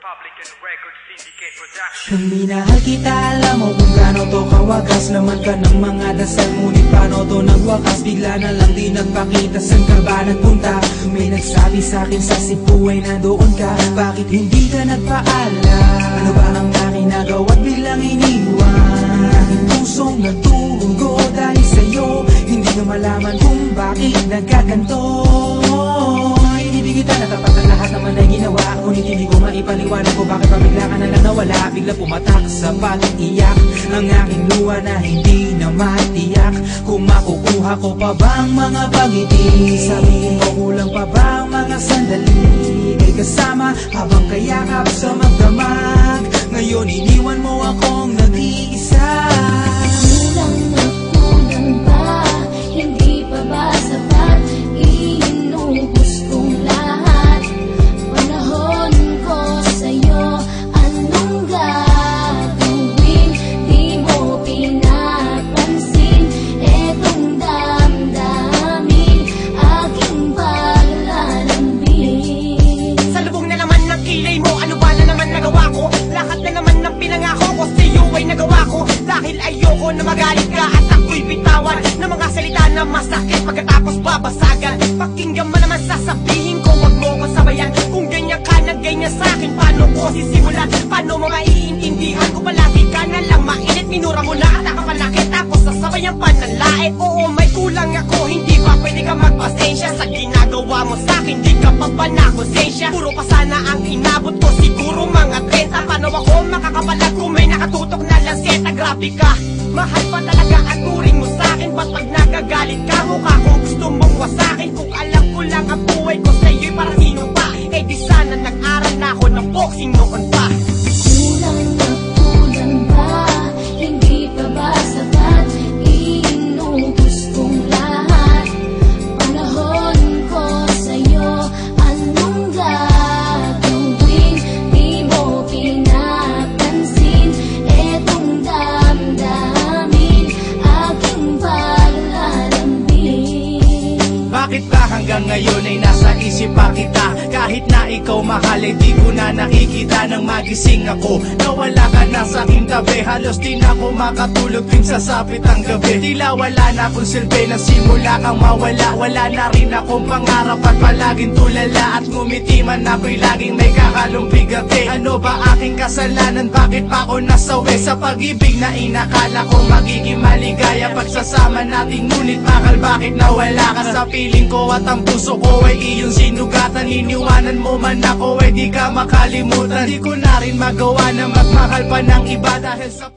Republican Record Syndicate Production. Kung minahal kita, alam mo kung gaano to kawagas. Laman ka ng mga dasal, ngunit paano to nagwakas? Bigla na lang di nagpakita, saan ka ba nagpunta? May nagsabi sa'kin sa Cebu ay nandoon ka. Bakit hindi ka nagpaalam? Ano ba ang aking nagawa't biglang iniwan? Aking pusong nagdugo dahil sa'yo, hindi ko malaman kung bakit nagkaganto. Hindi kita natapat ang lahat naman ay ginawa, ngunit hindi ko maipaliwanag ko bakit pabigla ka na lang nawala. Bigla pumatak sa pag-iyak ang aking luha na hindi na matiyak. Kung makukuha ko pa bang mga pangiti? Sabihin mo kulang pa bang mga sandali? Ay kasama habang kayakap sa magdamag. Ngayon iniwan mo akong nag-iisa. Kulang ba? Hindi pa ba sapat? Inubos kong lahat. Panahon ko sa'yo, anong gagawin? Di mo pinapansin etong damdamin, aking paglalambing. Sa lubong na naman ng kilay mo, ano ba na naman nagawa ko? Lahat na naman ng pinangako ko sa'yo ay nagawa ko. Dahil ayoko na magalit ka at ako'y bitawan ng mga salita na masakit pagkatapos babasagan. Pakinggan mo naman sasabihin ko, wag mo ko sabayan. Kung ganyan ka na ganyan sa'kin, paano ko sisimulan? Paano mo maiintindihan ko palagi ka na lang mainit? Minura mo na at nakapalaki tapos sasabayan pa ng lait. Oo, may kulang ako, hindi ba pwede ka magpasensya? Sa ginagawa mo sa'kin, di ka pa ba nakonsensya? Puro pa sana ang inabot ko, siguro mga 30. Paano ako makakapalag kung may nakatutok na lanseta? Grabe ka, mahal pa talaga ang turing mo sa'kin. Ba't pag nagagalit ka, mukha ko gusto mong wasakin? Kung alam ko lang ang buhay ko sa'yo'y para sino pa? Eh di sana nag-aral na ako ng boxing noon pa. Kulang ba? Hindi pa ba sapat? Inubos kong lahat. Panahon ko sa'yo, anong gagawin? Di mo pinapansin etong damdamin, aking paglalambing. Bakit ba hanggang ngayon ay nasa isip pa kita? Kahit na ikaw mahal ay di ko na nakikita. Nang magising ako, nawala ka na sa aking tabi. Halos di na ako makatulog tuwing sasapit ang gabi. Tila wala na akong silbi na simula kang mawala. Wala na rin akong pangarap at palaging tulala. At ngumiti man ako'y laging may kahalong bigati. Ano ba aking kasalanan? Bakit pa ako nasawi sa pag-ibig na inakala ko magiging maligaya? Pagsasama natin ngunit bakal bakit nawala ka? Sa piling ko at ang puso ko ay iyong sinugatan. Iniwanan mo man ako ay di ka makalimutan. Di ko na rin magawa na magmahal pa ng iba dahil sa